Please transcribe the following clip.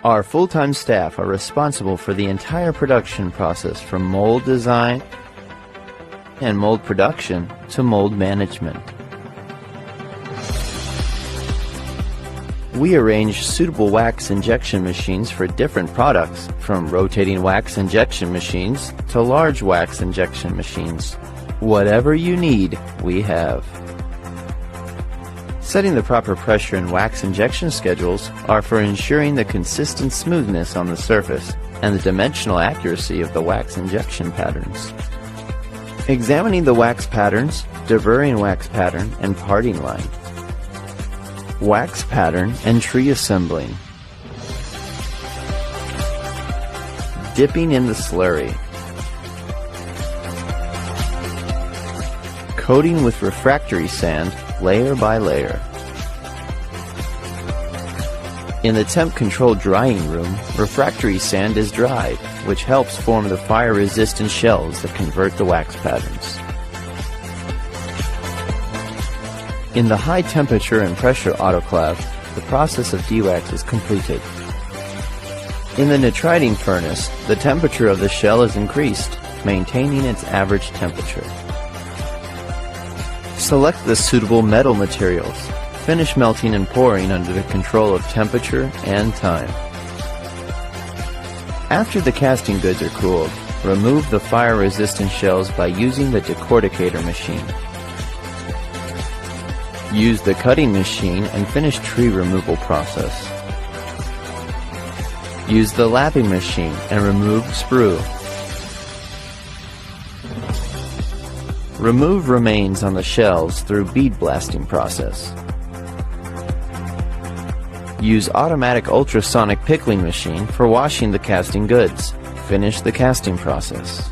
Our full-time staff are responsible for the entire production process from mold design and mold production to mold management. We arrange suitable wax injection machines for different products, from rotating wax injection machines to large wax injection machines. Whatever you need, we have. Setting the proper pressure and wax injection schedules are for ensuring the consistent smoothness on the surface and the dimensional accuracy of the wax injection patterns. Examining the wax patterns, deburring wax pattern, and parting line. Wax pattern and tree assembling. Dipping in the slurry. Coating with refractory sand, layer by layer. In the temp-controlled drying room, refractory sand is dried, which helps form the fire-resistant shells that convert the wax patterns. In the high temperature and pressure autoclave, the process of dewax is completed. In the nitriding furnace, the temperature of the shell is increased, maintaining its average temperature. Select the suitable metal materials. Finish melting and pouring under the control of temperature and time. After the casting goods are cooled, remove the fire-resistant shells by using the decorticator machine. Use the cutting machine and finish tree removal process. Use the lapping machine and remove sprue. Remove remains on the shells through bead blasting process. Use automatic ultrasonic pickling machine for washing the casting goods. Finish the casting process.